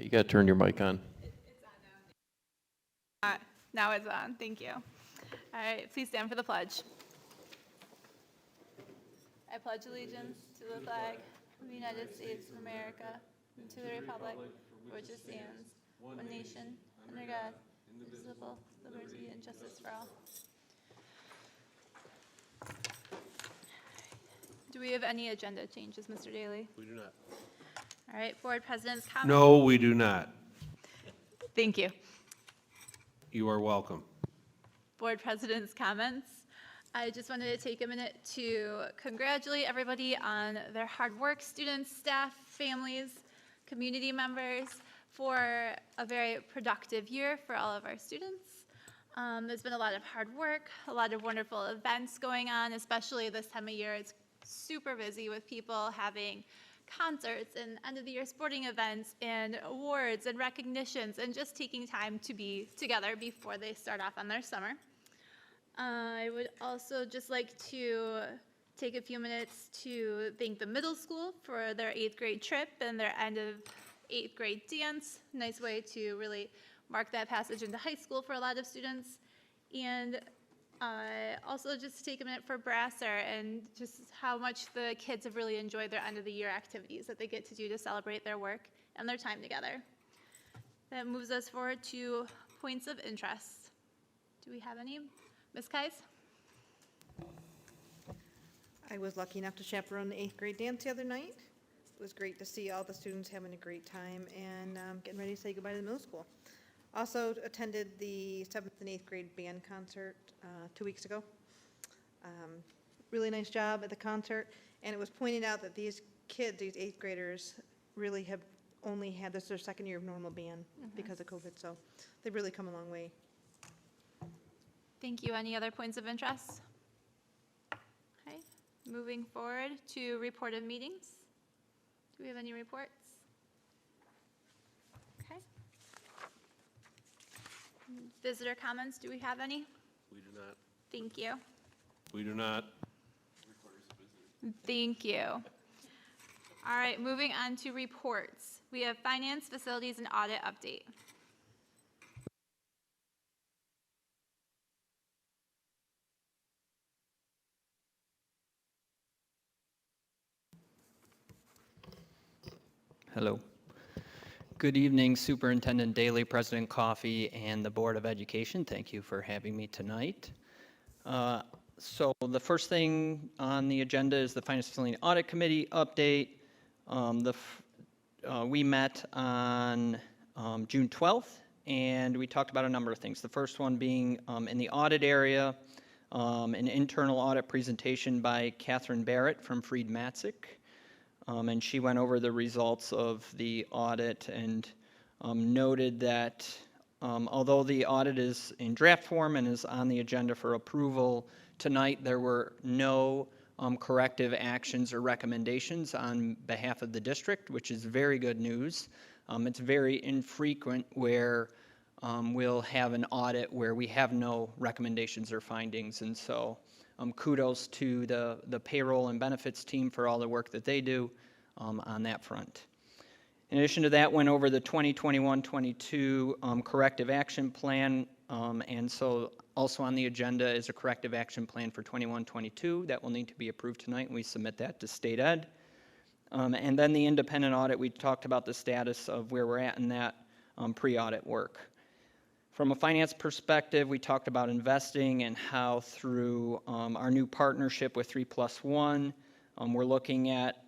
You got to turn your mic on. It's on now. Now it's on. Thank you. All right, please stand for the pledge. I pledge allegiance to the flag of the United States of America and to the republic for which it stands, one nation, under God, indivisible, liberty, and justice for all. Do we have any agenda changes, Mr. Daly? We do not. All right, board president's comments. No, we do not. Thank you. You are welcome. Board president's comments. I just wanted to take a minute to congratulate everybody on their hard work, students, staff, families, community members, for a very productive year for all of our students. There's been a lot of hard work, a lot of wonderful events going on, especially this time of year. It's super busy with people having concerts and end of the year sporting events and awards and recognitions and just taking time to be together before they start off on their summer. I would also just like to take a few minutes to thank the middle school for their 8th grade trip and their end of 8th grade dance. Nice way to really mark that passage into high school for a lot of students. And also just to take a minute for Brasser and just how much the kids have really enjoyed their end of the year activities that they get to do to celebrate their work and their time together. That moves us forward to points of interest. Do we have any? Ms. Kais? I was lucky enough to chaperone the 8th grade dance the other night. It was great to see all the students having a great time and getting ready to say goodbye to the middle school. Also attended the 7th and 8th grade band concert 2 weeks ago. Really nice job at the concert, and it was pointed out that these kids, these 8th graders, really have only had this their second year of normal band because of COVID, so they've really come a long way. Thank you. Any other points of interest? Okay, moving forward to report of meetings. Do we have any reports? Okay. Visitor comments, do we have any? We do not. Thank you. We do not. Thank you. All right, moving on to reports. We have finance, facilities, and audit update. Hello. Good evening, Superintendent Daly, President Coffey, and the Board of Education. Thank you for having me tonight. So the first thing on the agenda is the Finance Facility and Audit Committee update. We met on June 12th, and we talked about a number of things. The first one being in the audit area, an internal audit presentation by Catherine Barrett from Fried Matzik. And she went over the results of the audit and noted that although the audit is in draft form and is on the agenda for approval tonight, there were no corrective actions or recommendations on behalf of the district, which is very good news. It's very infrequent where we'll have an audit where we have no recommendations or findings, and so kudos to the payroll and benefits team for all the work that they do on that front. In addition to that, went over the 2021-22 corrective action plan, and so also on the agenda is a corrective action plan for 21-22 that will need to be approved tonight, and we submit that to State Ed. And then the independent audit, we talked about the status of where we're at in that pre-audit work. From a finance perspective, we talked about investing and how through our new partnership with 3+1, we're looking at,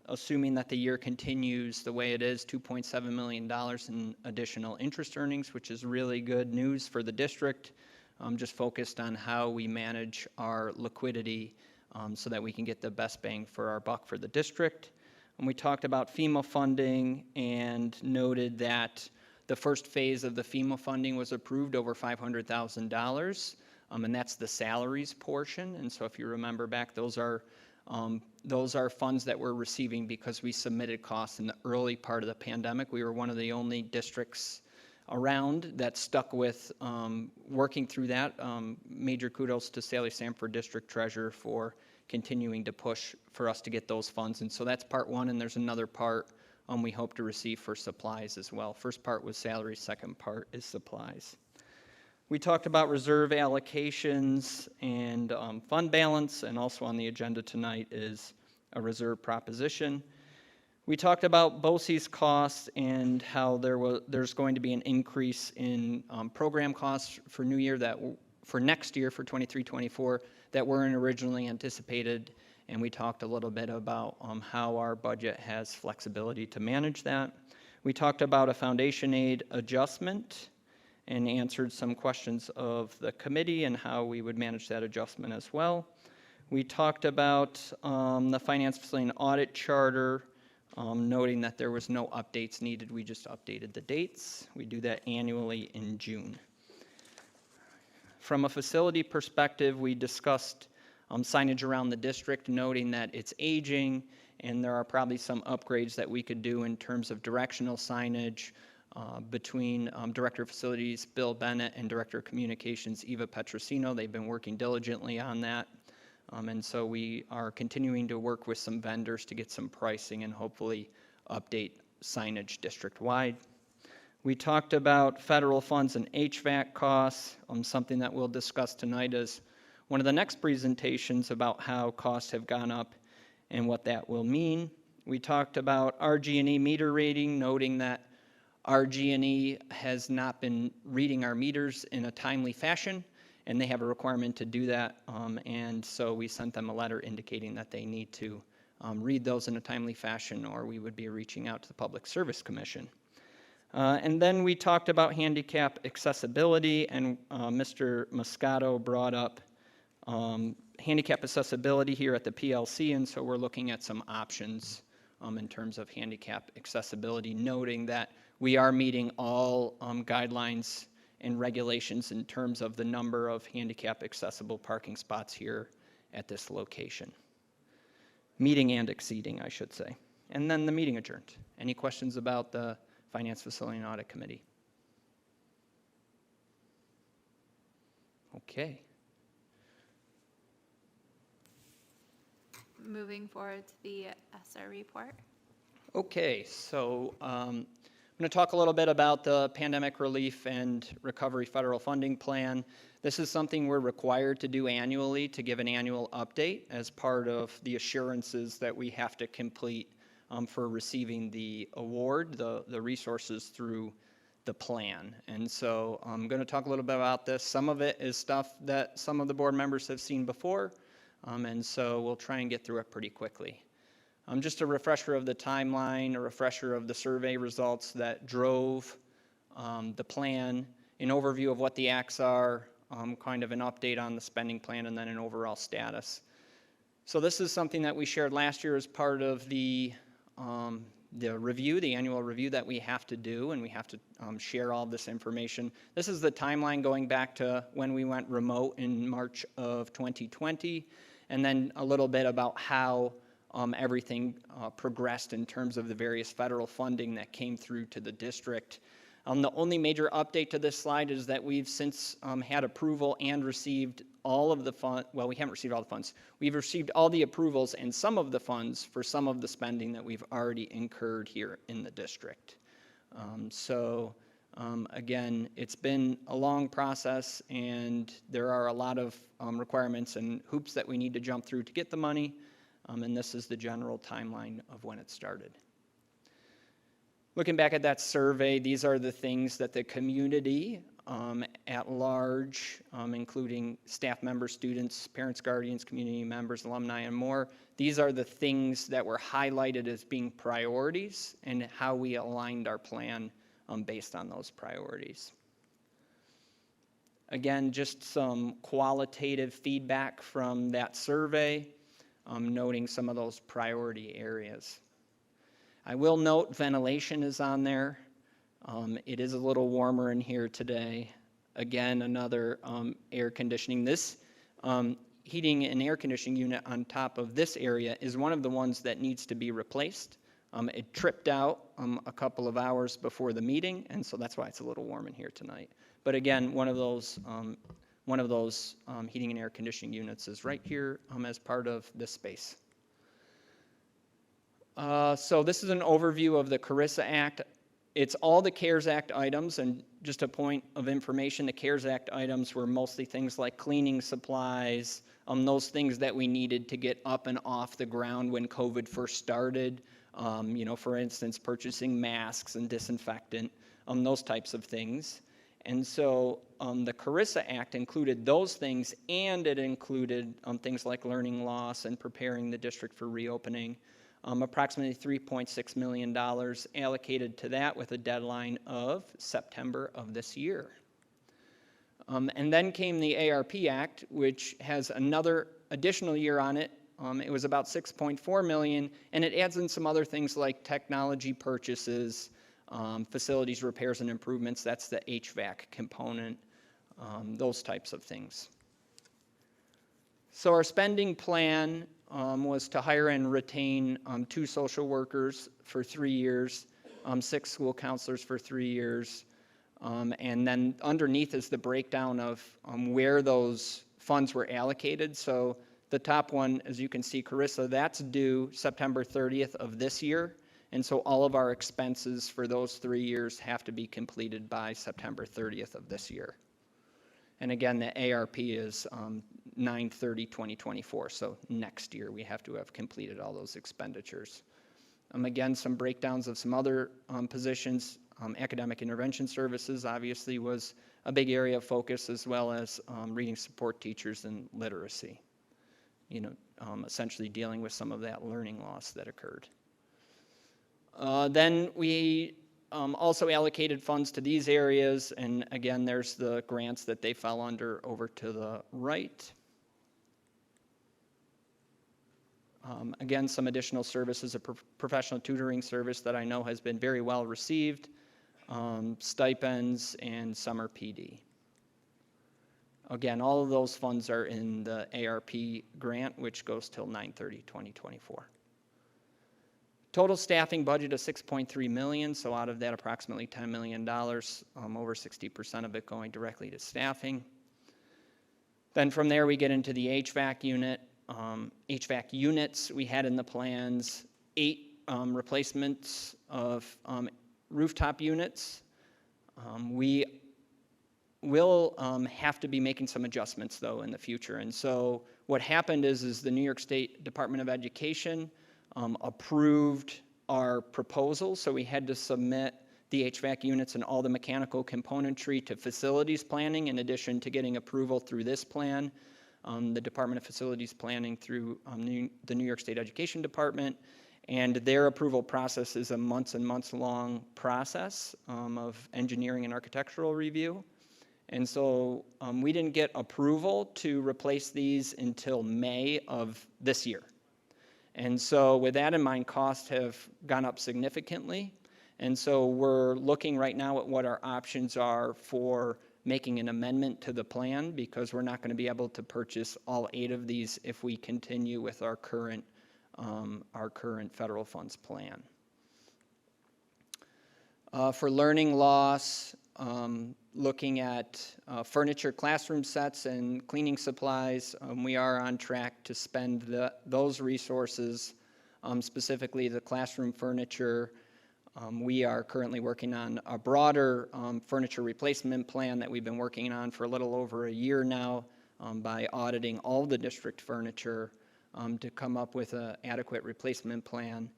assuming that the year continues the way it is, $2.7 million in additional interest earnings, which is really good news for the district. Just focused on how we manage our liquidity so that we can get the best bang for our buck for the district. And we talked about FEMA funding and noted that the first phase of the FEMA funding was approved over $500,000, and that's the salaries portion. And so if you remember back, those are funds that we're receiving because we submitted costs in the early part of the pandemic. We were one of the only districts around that stuck with working through that. Major kudos to Sally Sanford, District Treasurer, for continuing to push for us to get those funds. And so that's part one, and there's another part we hope to receive for supplies as well. First part was salary, second part is supplies. We talked about reserve allocations and fund balance, and also on the agenda tonight is a reserve proposition. We talked about BOCE's costs and how there's going to be an increase in program costs for next year, for 23-24, that weren't originally anticipated, and we talked a little bit about how our budget has flexibility to manage that. We talked about a foundation aid adjustment and answered some questions of the committee and how we would manage that adjustment as well. We talked about the finance facility and audit charter, noting that there was no updates needed. We just updated the dates. We do that annually in June. From a facility perspective, we discussed signage around the district, noting that it's aging, and there are probably some upgrades that we could do in terms of directional signage between Director of Facilities Bill Bennett and Director of Communications Eva Petrosino. They've been working diligently on that. And so we are continuing to work with some vendors to get some pricing and hopefully update signage district-wide. We talked about federal funds and HVAC costs. Something that we'll discuss tonight is one of the next presentations about how costs have gone up and what that will mean. We talked about RG&E meter rating, noting that RG&E has not been reading our meters in a timely fashion, and they have a requirement to do that, and so we sent them a letter indicating that they need to read those in a timely fashion, or we would be reaching out to the Public Service Commission. And then we talked about handicap accessibility, and Mr. Moscato brought up handicap accessibility here at the PLC, and so we're looking at some options in terms of handicap accessibility, noting that we are meeting all guidelines and regulations in terms of the number of handicap accessible parking spots here at this location. Meeting and exceeding, I should say. And then the meeting adjourned. Any questions about the Finance Facility and Audit Committee? Okay. Moving forward to the SR report. Okay, so I'm going to talk a little bit about the Pandemic Relief and Recovery Federal Funding Plan. This is something we're required to do annually to give an annual update as part of the assurances that we have to complete for receiving the award, the resources through the plan. And so I'm going to talk a little bit about this. Some of it is stuff that some of the board members have seen before, and so we'll try and get through it pretty quickly. Just a refresher of the timeline, a refresher of the survey results that drove the plan, an overview of what the acts are, kind of an update on the spending plan, and then an overall status. So this is something that we shared last year as part of the review, the annual review that we have to do, and we have to share all this information. This is the timeline going back to when we went remote in March of 2020, and then a little bit about how everything progressed in terms of the various federal funding that came through to the district. The only major update to this slide is that we've since had approval and received all of the funds. Well, we haven't received all the funds. We've received all the approvals and some of the funds for some of the spending that we've already incurred here in the district. Again, it's been a long process, and there are a lot of requirements and hoops that we need to jump through to get the money. And this is the general timeline of when it started. Looking back at that survey, these are the things that the community at large, including staff members, students, parents, guardians, community members, alumni, and more, these are the things that were highlighted as being priorities and how we aligned our plan based on those priorities. Again, just some qualitative feedback from that survey. Noting some of those priority areas. I will note ventilation is on there. It is a little warmer in here today. Again, another air conditioning. This heating and air conditioning unit on top of this area is one of the ones that needs to be replaced. It tripped out a couple of hours before the meeting, and so that's why it's a little warm in here tonight. But again, one of those heating and air conditioning units is right here as part of this space. So this is an overview of the Carissa Act. It's all the CARES Act items, and just a point of information, the CARES Act items were mostly things like cleaning supplies, those things that we needed to get up and off the ground when COVID first started. For instance, purchasing masks and disinfectant, those types of things. And so the Carissa Act included those things, and it included things like learning loss and preparing the district for reopening. Approximately $3.6 million allocated to that with a deadline of September of this year. And then came the ARP Act, which has another additional year on it. It was about $6.4 million, and it adds in some other things like technology purchases, facilities repairs and improvements, that's the HVAC component, those types of things. So our spending plan was to hire and retain 2 social workers for 3 years, 6 school counselors for 3 years, and then underneath is the breakdown of where those funds were allocated. So the top one, as you can see, Carissa, that's due September 30th of this year. And so all of our expenses for those 3 years have to be completed by September 30th of this year. And again, the ARP is 9/30/2024, so next year we have to have completed all those expenditures. Again, some breakdowns of some other positions. Academic intervention services obviously was a big area of focus, as well as reading support teachers and literacy. Essentially dealing with some of that learning loss that occurred. Then we also allocated funds to these areas, and again, there's the grants that they fell under over to the right. Again, some additional services, a professional tutoring service that I know has been very well received, stipends, and summer PD. Again, all of those funds are in the ARP grant, which goes till 9/30/2024. Total staffing budget of $6.3 million, so out of that approximately $10 million, over 60% of it going directly to staffing. Then from there we get into the HVAC unit. HVAC units we had in the plans, 8 replacements of rooftop units. We will have to be making some adjustments though in the future. And so what happened is the New York State Department of Education approved our proposal, so we had to submit the HVAC units and all the mechanical componentry to facilities planning, in addition to getting approval through this plan, the Department of Facilities Planning through the New York State Education Department, and their approval process is a months and months long process of engineering and architectural review. And so we didn't get approval to replace these until May of this year. And so with that in mind, costs have gone up significantly. And so we're looking right now at what our options are for making an amendment to the plan, because we're not going to be able to purchase all 8 of these if we continue with our current federal funds plan. For learning loss, looking at furniture, classroom sets, and cleaning supplies, we are on track to spend those resources, specifically the classroom furniture. We are currently working on a broader furniture replacement plan that we've been working on for a little over a year now by auditing all the district furniture to come up with an adequate replacement plan.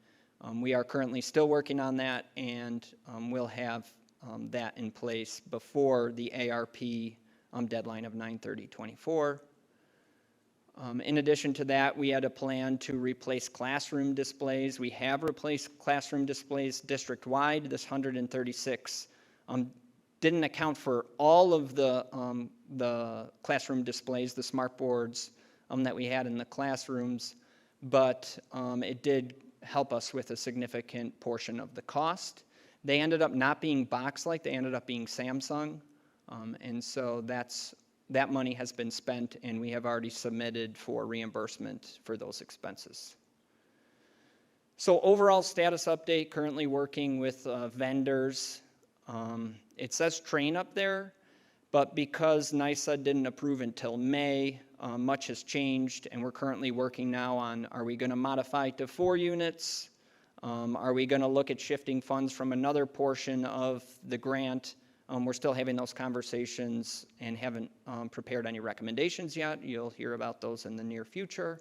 We are currently still working on that, and we'll have that in place before the ARP deadline of 9/30/24. In addition to that, we had a plan to replace classroom displays. We have replaced classroom displays district-wide. This 136 didn't account for all of the classroom displays, the smart boards that we had in the classrooms, but it did help us with a significant portion of the cost. They ended up not being box-like, they ended up being Samsung, and so that money has been spent, and we have already submitted for reimbursement for those expenses. So overall status update, currently working with vendors. It says train up there, but because NYSA didn't approve until May, much has changed, and we're currently working now on, are we going to modify to 4 units? Are we going to look at shifting funds from another portion of the grant? We're still having those conversations and haven't prepared any recommendations yet. You'll hear about those in the near future.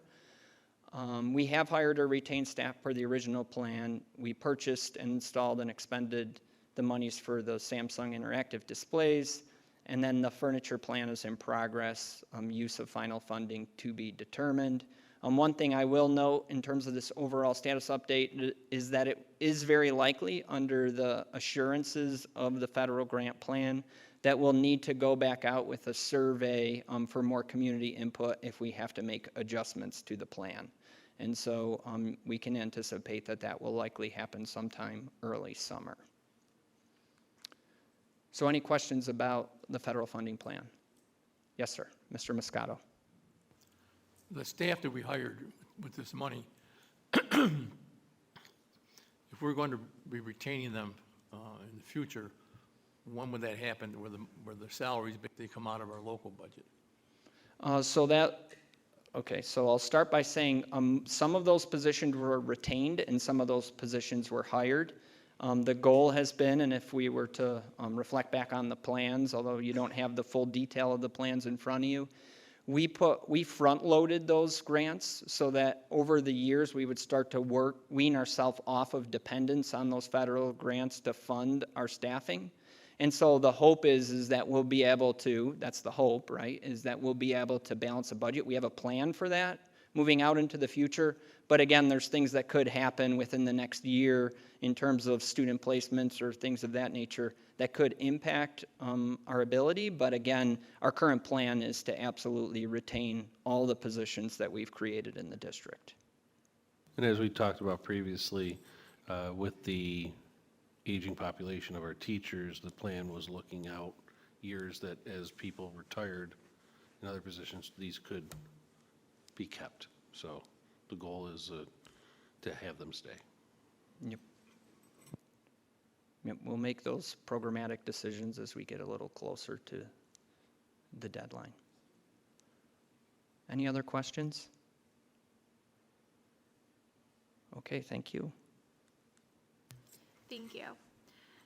We have hired or retained staff per the original plan. We purchased and installed and expended the monies for the Samsung interactive displays. And then the furniture plan is in progress, use of final funding to be determined. One thing I will note in terms of this overall status update is that it is very likely under the assurances of the federal grant plan that we'll need to go back out with a survey for more community input if we have to make adjustments to the plan. And so we can anticipate that that will likely happen sometime early summer. So any questions about the federal funding plan? Yes, sir. Mr. Moscato. The staff that we hired with this money, if we're going to be retaining them in the future, when would that happen, where the salaries, they come out of our local budget? Okay, so I'll start by saying some of those positions were retained and some of those positions were hired. The goal has been, and if we were to reflect back on the plans, although you don't have the full detail of the plans in front of you, we front-loaded those grants so that over the years we would start to wean ourselves off of dependence on those federal grants to fund our staffing. And so the hope is that we'll be able to, that's the hope, right, is that we'll be able to balance a budget. We have a plan for that moving out into the future. But again, there's things that could happen within the next year in terms of student placements or things of that nature that could impact our ability. But again, our current plan is to absolutely retain all the positions that we've created in the district. And as we talked about previously, with the aging population of our teachers, the plan was looking out years that as people retired in other positions, these could be kept. So the goal is to have them stay. Yep. Yep, we'll make those programmatic decisions as we get a little closer to the deadline. Any other questions? Okay, thank you. Thank you.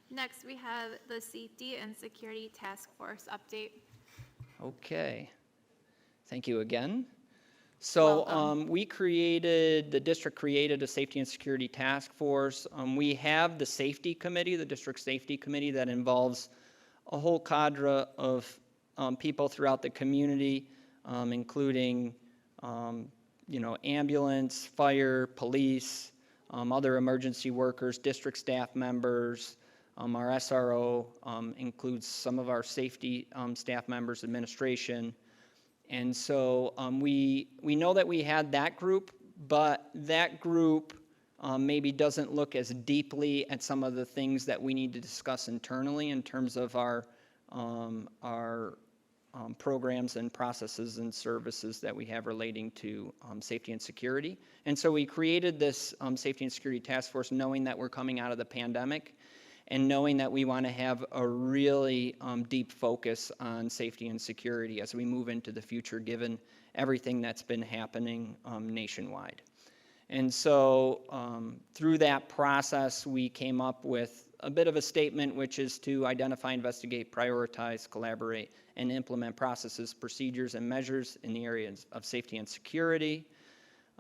Next, we have the Safety and Security Task Force update. Okay, thank you again. So the district created a safety and security task force. We have the safety committee, the district safety committee, that involves a whole cadre of people throughout the community, including ambulance, fire, police, other emergency workers, district staff members. Our SRO includes some of our safety staff members, administration. And so we know that we had that group, but that group maybe doesn't look as deeply at some of the things that we need to discuss internally in terms of our programs and processes and services that we have relating to safety and security. And so we created this safety and security task force knowing that we're coming out of the pandemic and knowing that we want to have a really deep focus on safety and security as we move into the future, given everything that's been happening nationwide. And so through that process, we came up with a bit of a statement, which is to identify, investigate, prioritize, collaborate, and implement processes, procedures, and measures in the areas of safety and security.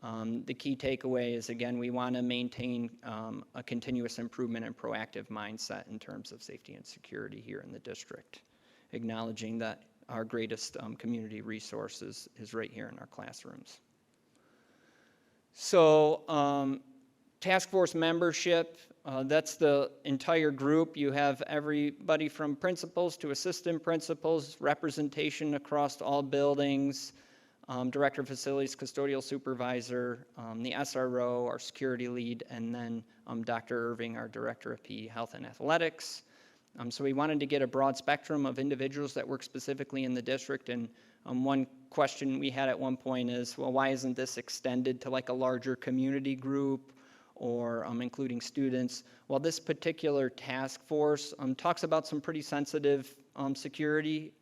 The key takeaway is, again, we want to maintain a continuous improvement and proactive mindset in terms of safety and security here in the district, acknowledging that our greatest community resource is right here in our classrooms. So task force membership, that's the entire group. You have everybody from principals to assistant principals, representation across all buildings, director of facilities, custodial supervisor, the SRO, our security lead, and then Dr. Irving, our director of PE Health and Athletics. So we wanted to get a broad spectrum of individuals that work specifically in the district. And one question we had at one point is, well, why isn't this extended to like a larger community group or including students? Well, this particular task force talks about some pretty sensitive security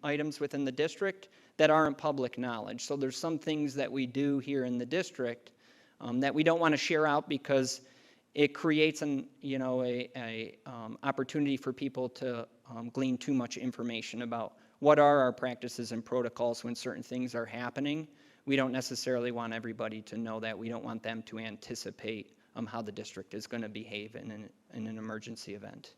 items within the district that aren't public knowledge. So there's some things that we do here in the district that we don't want to share out because it creates a opportunity for people to glean too much information about what are our practices and protocols when certain things are happening. We don't necessarily want everybody to know that. We don't want them to anticipate how the district is going to behave in an emergency event.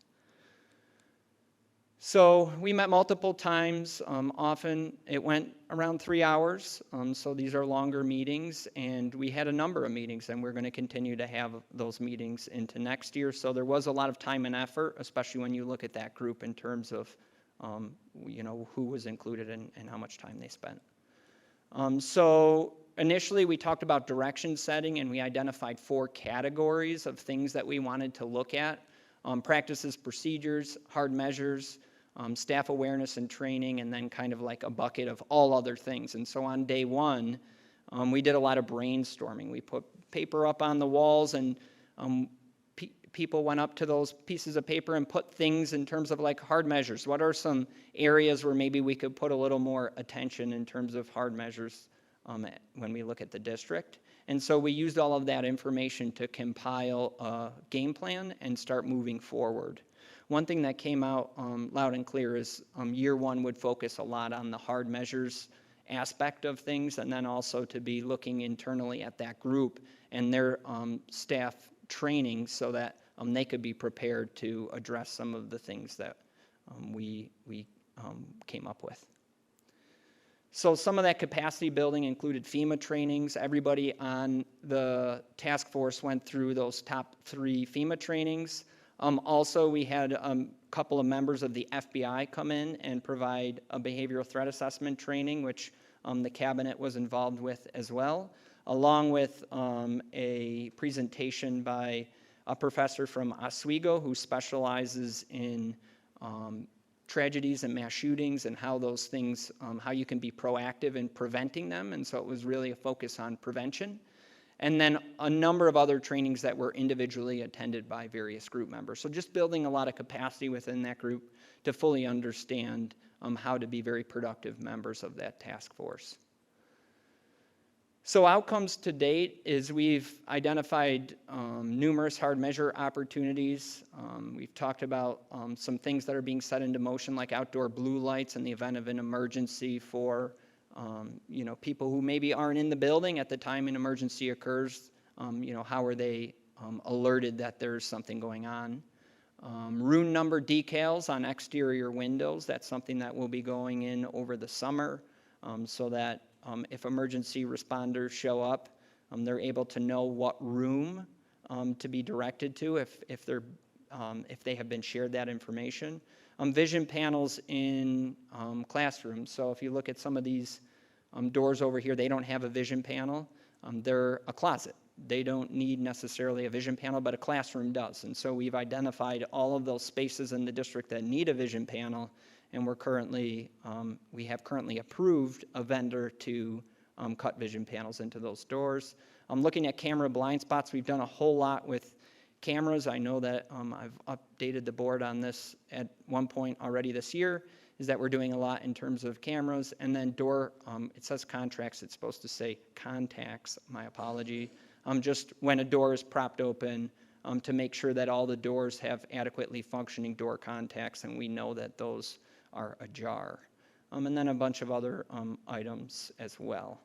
So we met multiple times. Often it went around 3 hours. So these are longer meetings, and we had a number of meetings, and we're going to continue to have those meetings into next year. So there was a lot of time and effort, especially when you look at that group in terms of who was included and how much time they spent. So initially we talked about direction setting, and we identified 4 categories of things that we wanted to look at. Practices, procedures, hard measures, staff awareness and training, and then kind of like a bucket of all other things. And so on day 1, we did a lot of brainstorming. We put paper up on the walls, and people went up to those pieces of paper and put things in terms of like hard measures. What are some areas where maybe we could put a little more attention in terms of hard measures when we look at the district? And so we used all of that information to compile a game plan and start moving forward. One thing that came out loud and clear is year 1 would focus a lot on the hard measures aspect of things, and then also to be looking internally at that group and their staff training so that they could be prepared to address some of the things that we came up with. So some of that capacity building included FEMA trainings. Everybody on the task force went through those top 3 FEMA trainings. Also, we had a couple of members of the FBI come in and provide a behavioral threat assessment training, which the cabinet was involved with as well, along with a presentation by a professor from Oswego who specializes in tragedies and mass shootings and how those things, how you can be proactive in preventing them. And so it was really a focus on prevention. And then a number of other trainings that were individually attended by various group members. So just building a lot of capacity within that group to fully understand how to be very productive members of that task force. So outcomes to date is we've identified numerous hard measure opportunities. We've talked about some things that are being set into motion, like outdoor blue lights in the event of an emergency for people who maybe aren't in the building at the time an emergency occurs. How are they alerted that there's something going on? Room number decals on exterior windows. That's something that will be going in over the summer so that if emergency responders show up, they're able to know what room to be directed to if they have been shared that information. Vision panels in classrooms. So if you look at some of these doors over here, they don't have a vision panel. They're a closet. They don't need necessarily a vision panel, but a classroom does. And so we've identified all of those spaces in the district that need a vision panel, and we have currently approved a vendor to cut vision panels into those doors. Looking at camera blind spots, we've done a whole lot with cameras. I know that I've updated the board on this at one point already this year, is that we're doing a lot in terms of cameras. And then door, it says contracts, it's supposed to say contacts, my apology. Just when a door is propped open, to make sure that all the doors have adequately functioning door contacts, and we know that those are ajar. And then a bunch of other items as well.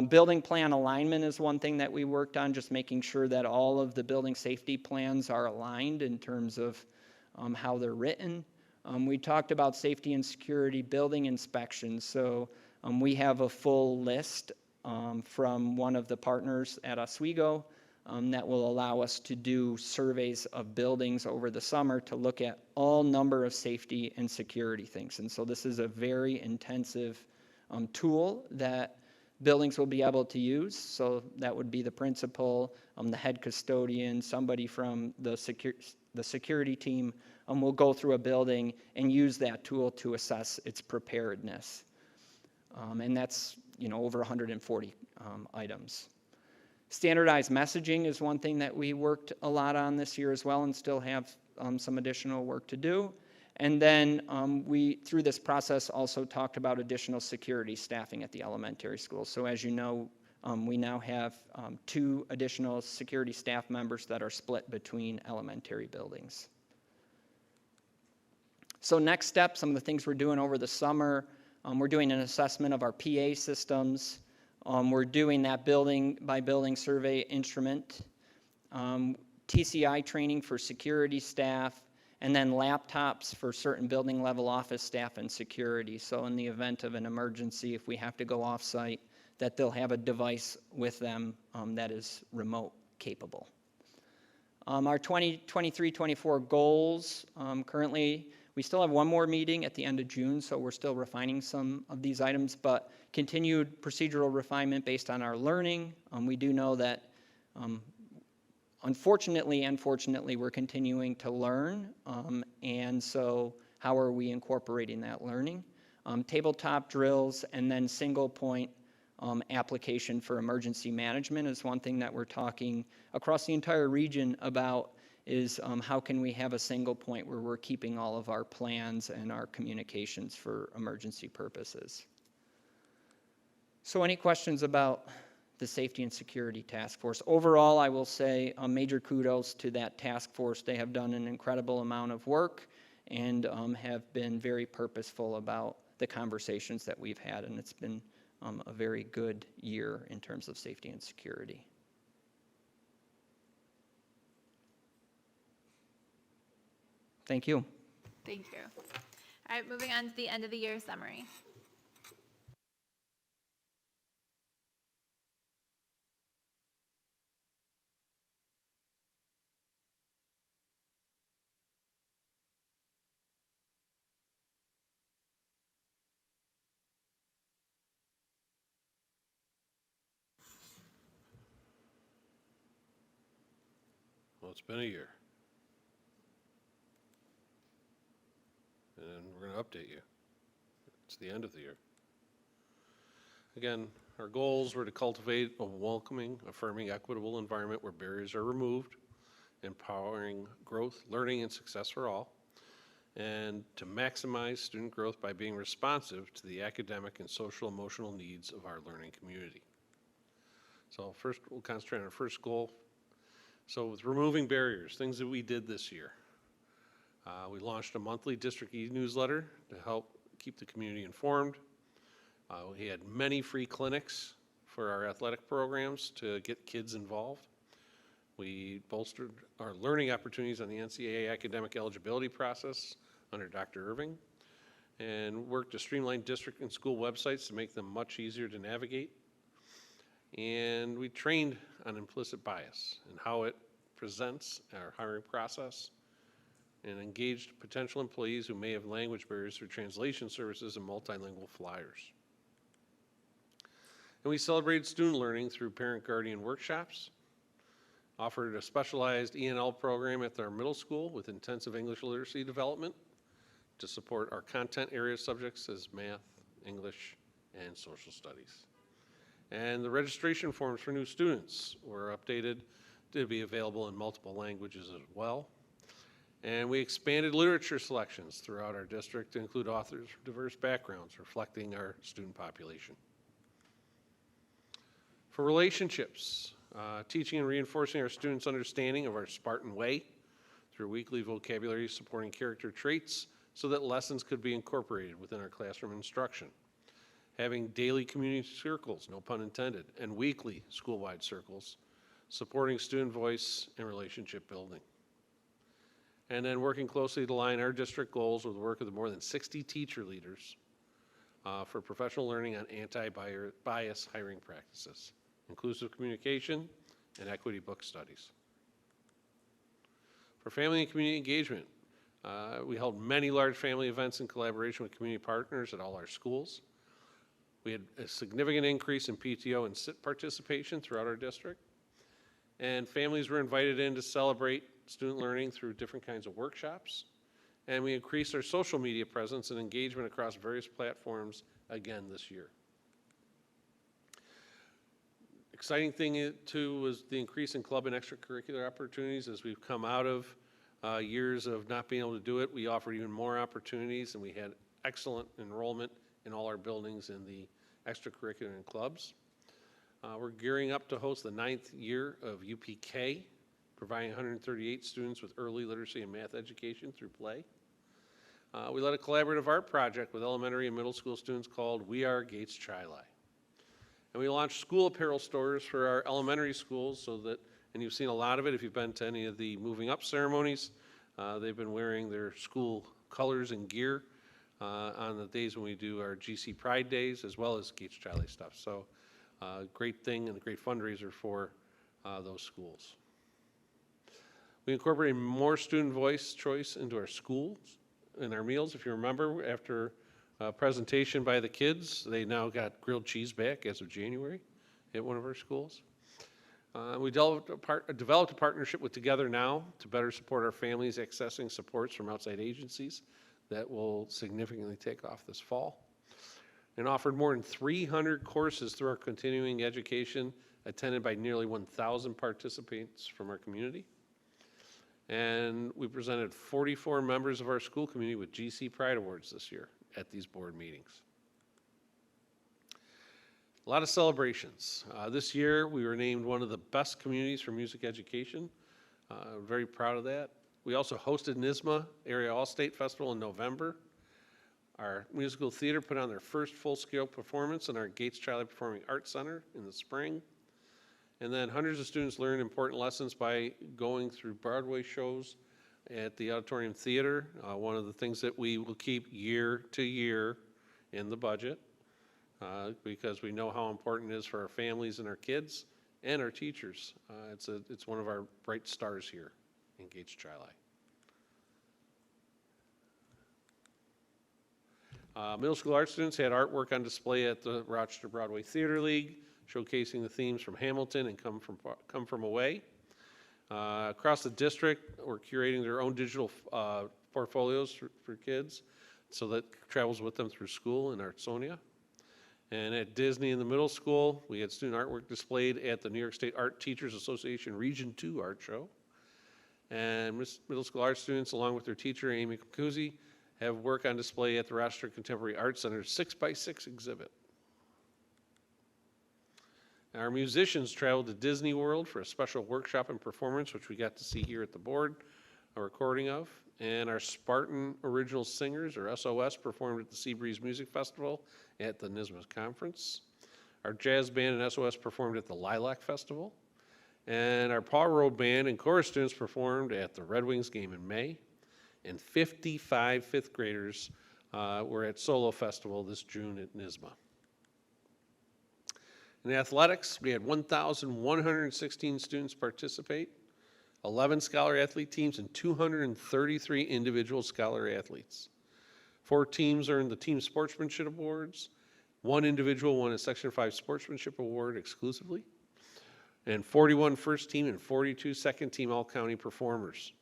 Building plan alignment is one thing that we worked on, just making sure that all of the building safety plans are aligned in terms of how they're written. We talked about safety and security building inspections. So we have a full list from one of the partners at Oswego that will allow us to do surveys of buildings over the summer to look at all number of safety and security things. And so this is a very intensive tool that buildings will be able to use. So that would be the principal, the head custodian, somebody from the security team will go through a building and use that tool to assess its preparedness. And that's over 140 items. Standardized messaging is one thing that we worked a lot on this year as well, and still have some additional work to do. And then we, through this process, also talked about additional security staffing at the elementary school. So as you know, we now have 2 additional security staff members that are split between elementary buildings. So next step, some of the things we're doing over the summer, we're doing an assessment of our PA systems. We're doing that building by building survey instrument, TCI training for security staff, and then laptops for certain building level office staff and security. So in the event of an emergency, if we have to go off-site, that they'll have a device with them that is remote capable. Our 2023-24 goals, currently, we still have one more meeting at the end of June, so we're still refining some of these items, but continued procedural refinement based on our learning. We do know that, unfortunately and fortunately, we're continuing to learn, and so how are we incorporating that learning? Tabletop drills and then single point application for emergency management is one thing that we're talking across the entire region about, is how can we have a single point where we're keeping all of our plans and our communications for emergency purposes. So any questions about the Safety and Security Task Force? Overall, I will say major kudos to that task force. They have done an incredible amount of work and have been very purposeful about the conversations that we've had, and it's been a very good year in terms of safety and security. Thank you. Thank you. All right, moving on to the end of the year summary. Well, it's been a year. And we're going to update you. It's the end of the year. Again, our goals were to cultivate a welcoming, affirming, equitable environment where barriers are removed, empowering growth, learning, and success for all, and to maximize student growth by being responsive to the academic and social emotional needs of our learning community. So first, we'll concentrate on our first goal. So with removing barriers, things that we did this year. We launched a monthly district e-newsletter to help keep the community informed. We had many free clinics for our athletic programs to get kids involved. We bolstered our learning opportunities on the NCAA academic eligibility process under Dr. Irving, and worked to streamline district and school websites to make them much easier to navigate. And we trained on implicit bias and how it presents our hiring process, and engaged potential employees who may have language barriers through translation services and multilingual flyers. And we celebrated student learning through parent-guardian workshops, offered a specialized ENL program at our middle school with intensive English literacy development to support our content area subjects as math, English, and social studies. And the registration forms for new students were updated to be available in multiple languages as well. And we expanded literature selections throughout our district to include authors from diverse backgrounds, reflecting our student population. For relationships, teaching and reinforcing our students' understanding of our Spartan way through weekly vocabulary supporting character traits so that lessons could be incorporated within our classroom instruction. Having daily community circles, no pun intended, and weekly school-wide circles, supporting student voice and relationship building. And then working closely to align our district goals with the work of the more than 60 teacher leaders for professional learning on anti-bias hiring practices, inclusive communication, and equity book studies. For family and community engagement, we held many large family events in collaboration with community partners at all our schools. We had a significant increase in PTO and SIT participation throughout our district. And families were invited in to celebrate student learning through different kinds of workshops. And we increased our social media presence and engagement across various platforms again this year. Exciting thing too was the increase in club and extracurricular opportunities. As we've come out of years of not being able to do it, we offered even more opportunities, and we had excellent enrollment in all our buildings in the extracurricular and clubs. We're gearing up to host the 9th year of UPK, providing 138 students with early literacy and math education through play. We led a collaborative art project with elementary and middle school students called We Are Gates Tri-Li. And we launched school apparel stores for our elementary schools so that, and you've seen a lot of it if you've been to any of the moving up ceremonies, they've been wearing their school colors and gear on the days when we do our GC Pride Days, as well as Gates Tri-Li stuff. So great thing and a great fundraiser for those schools. We incorporated more student voice choice into our schools and our meals. If you remember, after a presentation by the kids, they now got grilled cheese back as of January at one of our schools. We developed a partnership with Together Now to better support our families accessing supports from outside agencies that will significantly take off this fall. And offered more than 300 courses through our continuing education, attended by nearly 1,000 participants from our community. And we presented 44 members of our school community with GC Pride Awards this year at these board meetings. A lot of celebrations. This year, we were named one of the best communities for music education. Very proud of that. We also hosted NYSSMA Area All-State Festival in November. Our musical theater put on their first full-scale performance in our Gates Tri-Li Performing Arts Center in the spring. And then hundreds of students learned important lessons by going through Broadway shows at the Auditorium Theater. One of the things that we will keep year to year in the budget because we know how important it is for our families and our kids and our teachers. It's one of our bright stars here in Gates Tri-Li. Middle school art students had artwork on display at the Rochester Broadway Theater League, showcasing the themes from Hamilton and Come From Away. Across the district, we're curating their own digital portfolios for kids, so that travels with them through school in Artsonia. And at Disney in the middle school, we had student artwork displayed at the New York State Art Teachers Association Region 2 Art Show. And middle school art students, along with their teacher, Amy Kukuzi, have work on display at the Rochester Contemporary Arts Center's 6x6 exhibit. Our musicians traveled to Disney World for a special workshop and performance, which we got to see here at the board, a recording of. And our Spartan Original Singers, or SOS, performed at the Seabreeze Music Festival at the NYSSMA conference. Our jazz band and SOS performed at the Lilac Festival. And our Paul Road Band and chorus students performed at the Red Wings game in May. And 55 fifth graders were at Solo Festival this June at NYSSMA. In athletics, we had 1,116 students participate, 11 scholar athlete teams, and 233 individual scholar athletes. 4 teams earned the Team Sportsmanship Awards. 1 individual won a Section 5 Sportsmanship Award exclusively. And 41 first team and 42 second team all-county performers.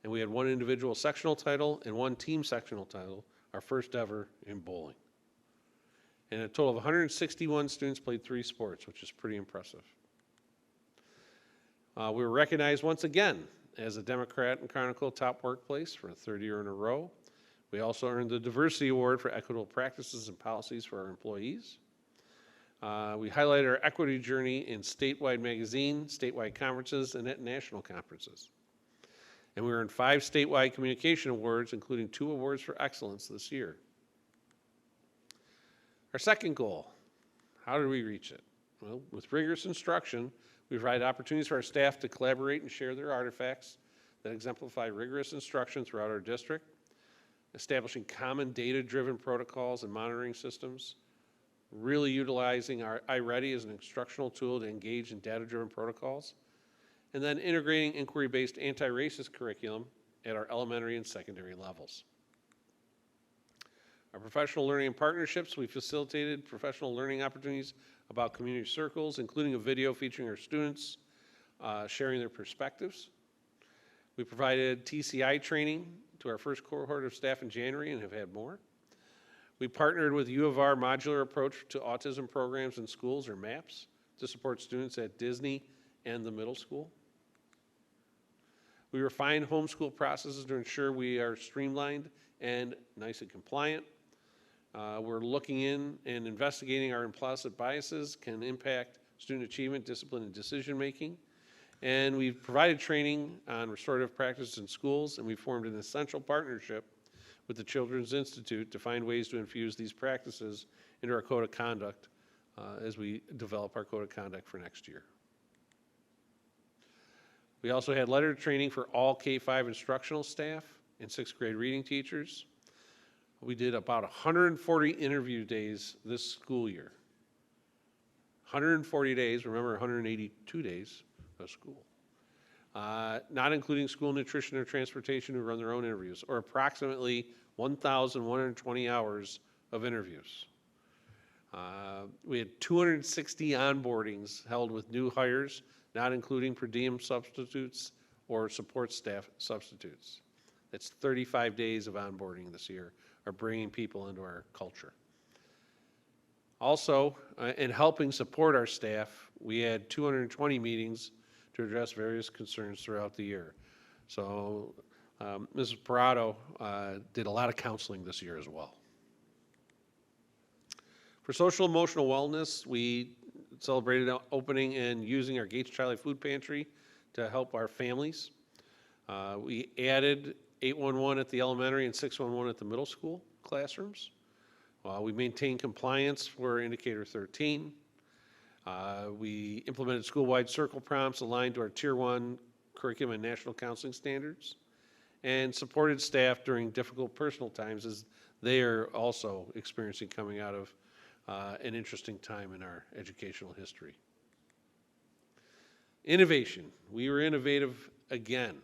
And we had 1 individual sectional title and 1 team sectional title, our first ever in bowling. And a total of 161 students played 3 sports, which is pretty impressive. We were recognized once again as a Democrat and Chronicle Top Workplace for a 3rd year in a row. We also earned the Diversity Award for Equitable Practices and Policies for our employees. We highlighted our equity journey in statewide magazine, statewide conferences, and at national conferences. And we earned 5 statewide communication awards, including 2 awards for excellence this year. Our second goal, how did we reach it? Well, with rigorous instruction, we provide opportunities for our staff to collaborate and share their artifacts that exemplify rigorous instruction throughout our district, establishing common data-driven protocols and monitoring systems, really utilizing our iReady as an instructional tool to engage in data-driven protocols, and then integrating inquiry-based anti-racist curriculum at our elementary and secondary levels. Our professional learning and partnerships, we facilitated professional learning opportunities about community circles, including a video featuring our students sharing their perspectives. We provided TCI training to our first cohort of staff in January and have had more. We partnered with U of R Modular Approach to Autism Programs in Schools, or MAPS, to support students at Disney and the middle school. We refined homeschool processes to ensure we are streamlined and nice and compliant. We're looking in and investigating our implicit biases can impact student achievement, discipline, and decision-making. And we've provided training on restorative practice in schools, and we've formed an essential partnership with the Children's Institute to find ways to infuse these practices into our code of conduct as we develop our code of conduct for next year. We also had letter training for all K-5 instructional staff and sixth grade reading teachers. We did about 140 interview days this school year. 140 days, remember 182 days of school. Not including school nutrition or transportation who run their own interviews, or approximately 1,120 hours of interviews. We had 260 onboardings held with new hires, not including per diem substitutes or support staff substitutes. That's 35 days of onboarding this year, are bringing people into our culture. Also, in helping support our staff, we had 220 meetings to address various concerns throughout the year. So Mrs. Parado did a lot of counseling this year as well. For social emotional wellness, we celebrated opening and using our Gates Charlie Food Pantry to help our families. We added 811 at the elementary and 611 at the middle school classrooms. We maintained compliance for indicator 13. We implemented school-wide circle prompts aligned to our Tier 1 curriculum and national counseling standards, and supported staff during difficult personal times as they are also experiencing coming out of an interesting time in our educational history. Innovation. We were innovative again,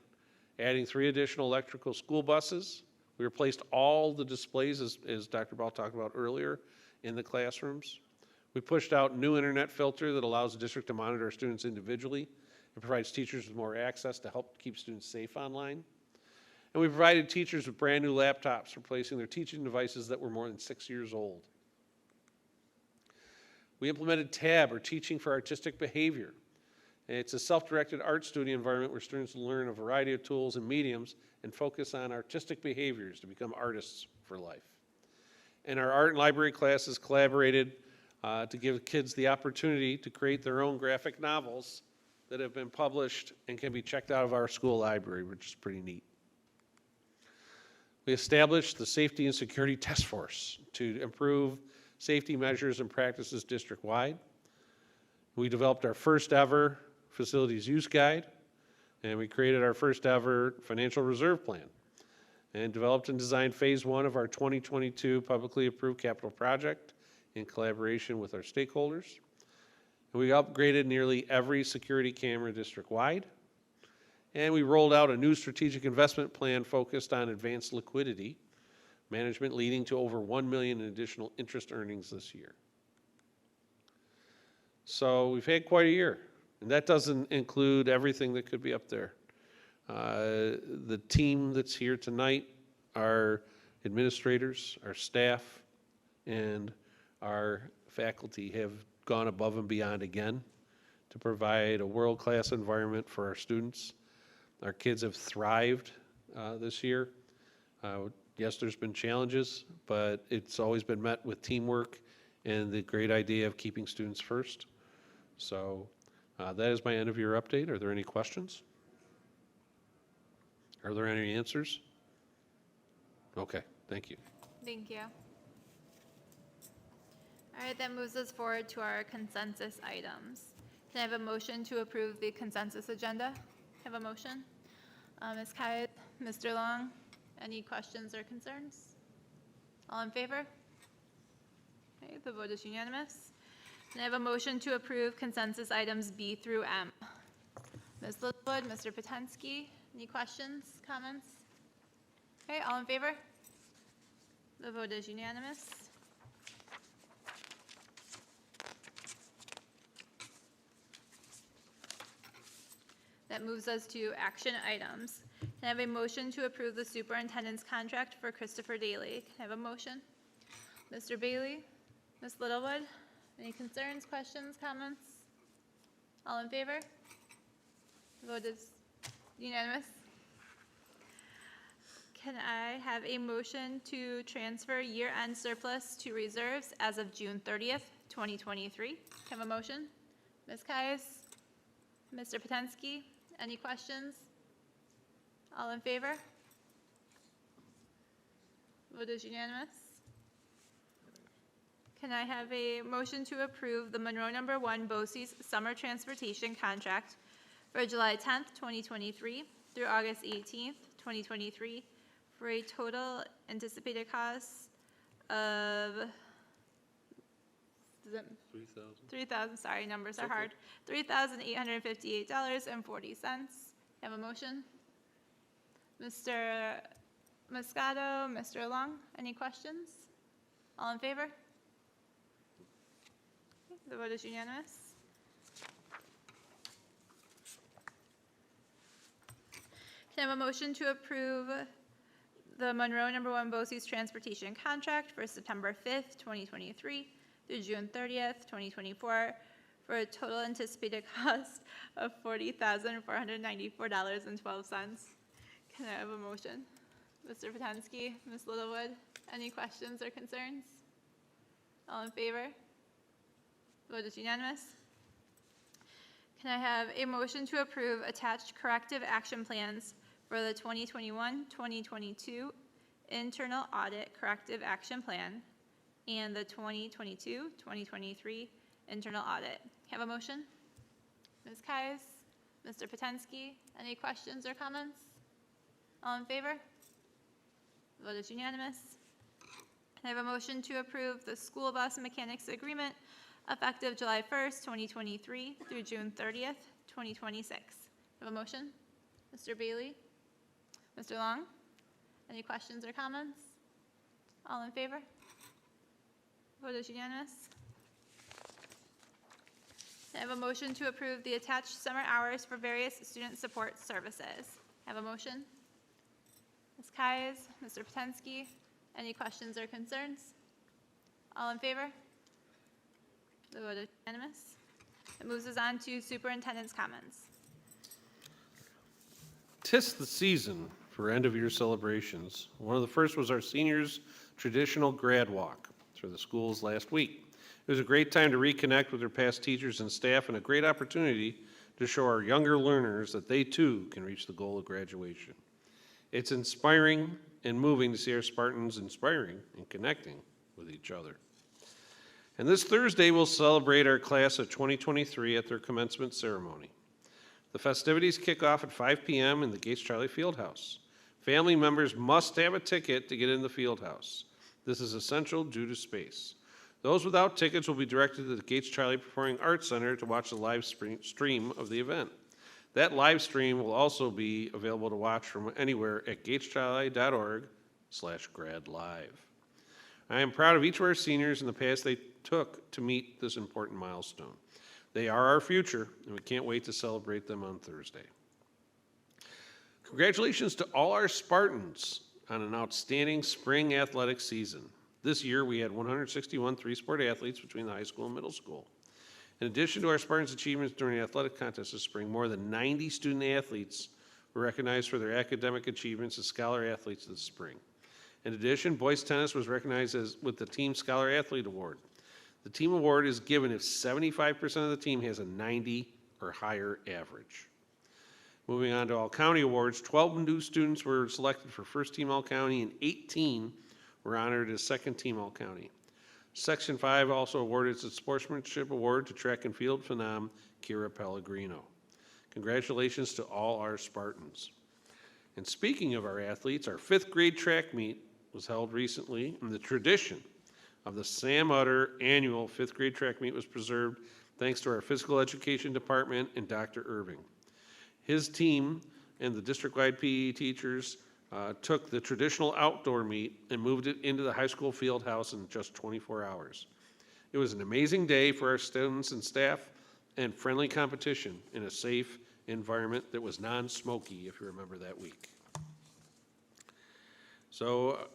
adding 3 additional electrical school buses. We replaced all the displays, as Dr. Ball talked about earlier, in the classrooms. We pushed out a new internet filter that allows the district to monitor our students individually. It provides teachers with more access to help keep students safe online. And we provided teachers with brand new laptops, replacing their teaching devices that were more than 6 years old. We implemented TAB, or Teaching for Artistic Behavior. It's a self-directed art studio environment where students learn a variety of tools and mediums and focus on artistic behaviors to become artists for life. And our art and library classes collaborated to give kids the opportunity to create their own graphic novels that have been published and can be checked out of our school library, which is pretty neat. We established the Safety and Security Task Force to improve safety measures and practices district-wide. We developed our first ever facilities use guide, and we created our first ever financial reserve plan, and developed and designed phase 1 of our 2022 publicly approved capital project in collaboration with our stakeholders. And we upgraded nearly every security camera district-wide, and we rolled out a new strategic investment plan focused on advanced liquidity management, leading to over $1 million in additional interest earnings this year. So we've had quite a year, and that doesn't include everything that could be up there. The team that's here tonight, our administrators, our staff, and our faculty have gone above and beyond again to provide a world-class environment for our students. Our kids have thrived this year. Yes, there's been challenges, but it's always been met with teamwork and the great idea of keeping students first. So that is my end of year update. Are there any questions? Are there any answers? Okay, thank you. Thank you. All right, that moves us forward to our consensus items. Can I have a motion to approve the consensus agenda? Have a motion? Ms. Kite, Mr. Long, any questions or concerns? All in favor? Okay, the vote is unanimous. Can I have a motion to approve consensus items B through M? Ms. Littlewood, Mr. Potensky, any questions, comments? Okay, all in favor? The vote is unanimous. That moves us to action items. Can I have a motion to approve the superintendent's contract for Christopher Daly? Can I have a motion? Mr. Bailey, Ms. Littlewood, any concerns, questions, comments? All in favor? The vote is unanimous. Can I have a motion to transfer year-end surplus to reserves as of June 30th, 2023? Can I have a motion? Ms. Kais? Mr. Potensky? Any questions? All in favor? Vote is unanimous. Can I have a motion to approve the Monroe No. 1 BOCES summer transportation contract for July 10th, 2023 through August 18th, 2023 for a total anticipated cost of, is it 3,000, sorry, numbers are hard. $3,858.40. Have a motion? Mr. Moscato, Mr. Long, any questions? All in favor? The vote is unanimous. Can I have a motion to approve the Monroe No. 1 BOCES transportation contract for September 5th, 2023 through June 30th, 2024 for a total anticipated cost of $40,494.12. Can I have a motion? Mr. Potensky, Ms. Littlewood, any questions or concerns? All in favor? Vote is unanimous. Can I have a motion to approve attached corrective action plans for the 2021-2022 internal audit corrective action plan and the 2022-2023 internal audit? Have a motion? Ms. Kais, Mr. Potensky, any questions or comments? All in favor? Vote is unanimous. Can I have a motion to approve the school bus mechanics agreement effective July 1st, 2023 through June 30th, 2026? Have a motion? Mr. Bailey? Mr. Long? Any questions or comments? All in favor? Vote is unanimous. I have a motion to approve the attached summer hours for various student support services. Have a motion? Ms. Kais, Mr. Potensky, any questions or concerns? All in favor? The vote is unanimous. It moves us on to superintendent's comments. 'Tis the season for end-of-year celebrations. One of the first was our seniors' traditional grad walk through the schools last week. It was a great time to reconnect with their past teachers and staff and a great opportunity to show our younger learners that they too can reach the goal of graduation. It's inspiring and moving to see our Spartans inspiring and connecting with each other. And this Thursday, we'll celebrate our class of 2023 at their commencement ceremony. The festivities kick off at 5 p.m. in the Gates Charlie Fieldhouse. Family members must have a ticket to get in the Fieldhouse. This is essential due to space. Those without tickets will be directed to the Gates Charlie Performing Arts Center to watch the live stream of the event. That live stream will also be available to watch from anywhere at gatescharlie.org/gradlive. I am proud of each of our seniors and the path they took to meet this important milestone. They are our future, and we can't wait to celebrate them on Thursday. Congratulations to all our Spartans on an outstanding spring athletic season. This year, we had 161 three-sport athletes between the high school and middle school. In addition to our Spartans' achievements during the athletic contest this spring, more than 90 student athletes were recognized for their academic achievements as Scholar Athletes this spring. In addition, boys tennis was recognized with the Team Scholar Athlete Award. The team award is given if 75% of the team has a 90 or higher average. Moving on to All-County Awards, 12 new students were selected for First Team All-County and 18 were honored as Second Team All-County. Section 5 also awarded its Sportsmanship Award to track and field phenom Kira Pellegrino. Congratulations to all our Spartans. And speaking of our athletes, our 5th grade track meet was held recently, and the tradition of the Sam Utter annual 5th grade track meet was preserved thanks to our physical education department and Dr. Irving. His team and the district-wide PE teachers took the traditional outdoor meet and moved it into the high school field house in just 24 hours. It was an amazing day for our students and staff and friendly competition in a safe environment that was non-smoky, if you remember that week. So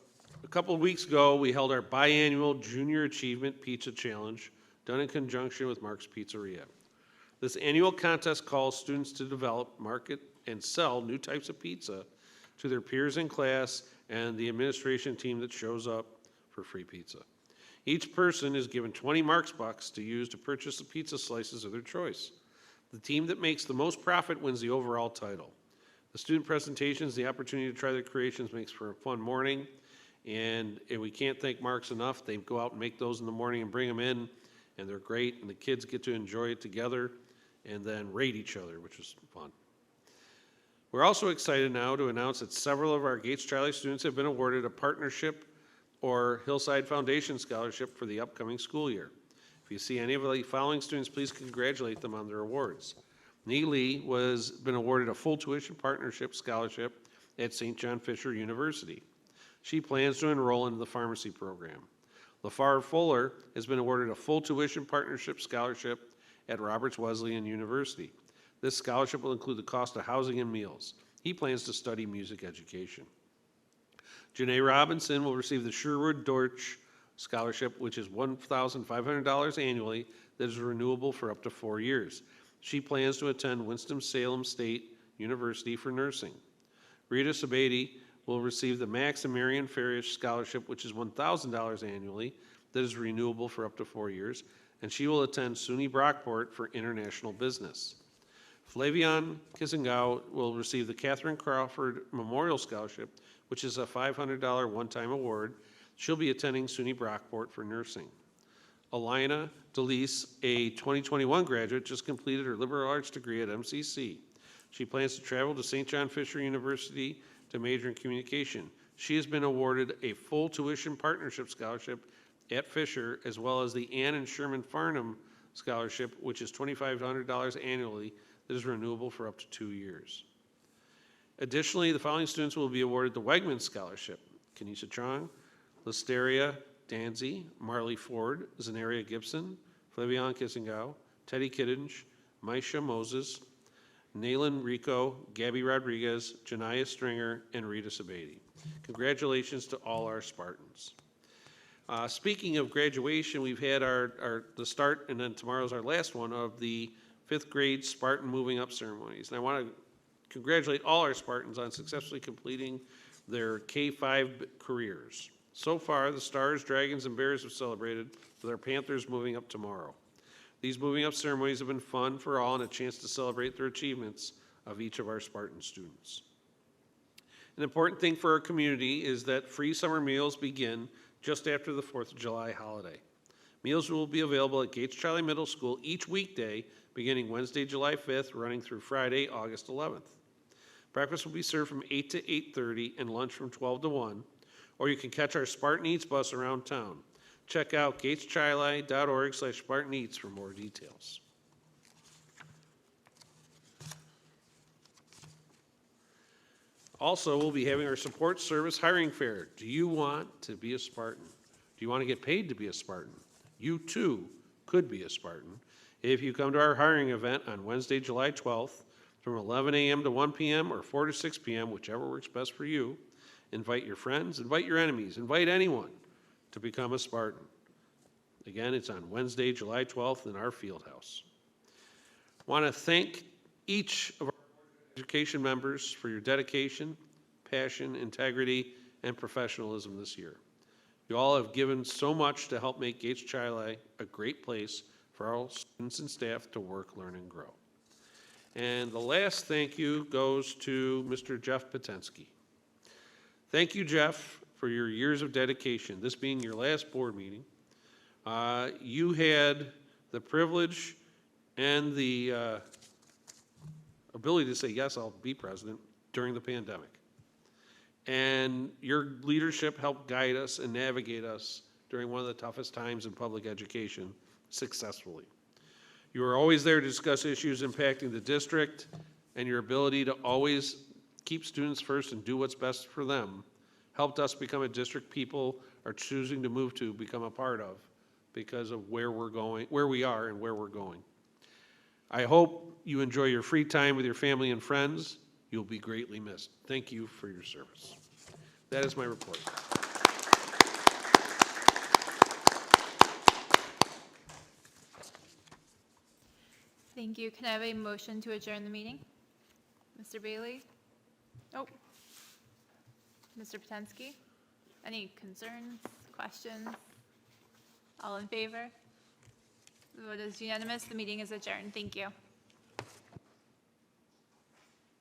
a couple of weeks ago, we held our biannual Junior Achievement Pizza Challenge done in conjunction with Mark's Pizzeria. This annual contest calls students to develop, market, and sell new types of pizza to their peers in class and the administration team that shows up for free pizza. Each person is given 20 Marks Bucks to use to purchase the pizza slices of their choice. The team that makes the most profit wins the overall title. The student presentations, the opportunity to try their creations makes for a fun morning, and we can't thank Marks enough. They go out and make those in the morning and bring them in, and they're great, and the kids get to enjoy it together and then rate each other, which is fun. We're also excited now to announce that several of our Gates Charlie students have been awarded a partnership or Hillside Foundation Scholarship for the upcoming school year. If you see any of the following students, please congratulate them on their awards. Nee Lee was been awarded a full tuition partnership scholarship at St. John Fisher University. She plans to enroll into the pharmacy program. LaFar Fuller has been awarded a full tuition partnership scholarship at Roberts Wesleyan University. This scholarship will include the cost of housing and meals. He plans to study music education. Janae Robinson will receive the Sherwood Dortch Scholarship, which is $1,500 annually that is renewable for up to 4 years. She plans to attend Winston-Salem State University for nursing. Rita Sabati will receive the Max and Marion Farish Scholarship, which is $1,000 annually that is renewable for up to 4 years, and she will attend SUNY Brockport for international business. Flavion Kissingau will receive the Catherine Crawford Memorial Scholarship, which is a $500 one-time award. She'll be attending SUNY Brockport for nursing. Alina DeLise, a 2021 graduate, just completed her liberal arts degree at MCC. She plans to travel to St. John Fisher University to major in communication. She has been awarded a full tuition partnership scholarship at Fisher, as well as the Ann and Sherman Farnham Scholarship, which is $2,500 annually that is renewable for up to 2 years. Additionally, the following students will be awarded the Wegman Scholarship: Kenisa Chong, Listeria Danzy, Marley Ford, Zenaria Gibson, Flavion Kissingau, Teddy Kiddinge, Maisha Moses, Naylan Rico, Gabby Rodriguez, Janiyah Stringer, and Rita Sabati. Congratulations to all our Spartans. Speaking of graduation, we've had the start, and then tomorrow's our last one, of the 5th grade Spartan moving up ceremonies. And I want to congratulate all our Spartans on successfully completing their K-5 careers. So far, the Stars, Dragons, and Bears have celebrated, with our Panthers moving up tomorrow. These moving up ceremonies have been fun for all and a chance to celebrate their achievements of each of our Spartan students. An important thing for our community is that free summer meals begin just after the 4th of July holiday. Meals will be available at Gates Charlie Middle School each weekday, beginning Wednesday, July 5th, running through Friday, August 11th. Breakfast will be served from 8 to 8:30 and lunch from 12 to 1, or you can catch our Spartan Eats bus around town. Check out gateschili.org/Spartan Eats for more details. Also, we'll be having our support service hiring fair. Do you want to be a Spartan? Do you want to get paid to be a Spartan? You too could be a Spartan if you come to our hiring event on Wednesday, July 12th from 11 a.m. to 1 p.m. or 4 to 6 p.m., whichever works best for you. Invite your friends, invite your enemies, invite anyone to become a Spartan. Again, it's on Wednesday, July 12th in our field house. I want to thank each of our education members for your dedication, passion, integrity, and professionalism this year. You all have given so much to help make Gates Charlie a great place for all students and staff to work, learn, and grow. And the last thank you goes to Mr. Jeff Potensky. Thank you, Jeff, for your years of dedication. This being your last board meeting, you had the privilege and the ability to say, yes, I'll be president during the pandemic. And your leadership helped guide us and navigate us during one of the toughest times in public education successfully. You were always there to discuss issues impacting the district, and your ability to always keep students first and do what's best for them helped us become a district people are choosing to move to, become a part of, because of where we're going, where we are and where we're going. I hope you enjoy your free time with your family and friends. You'll be greatly missed. Thank you for your service. That is my report. Thank you. Can I have a motion to adjourn the meeting? Mr. Bailey? Oh. Mr. Potensky? Any concerns, questions? All in favor? The vote is unanimous. The meeting is adjourned. Thank you.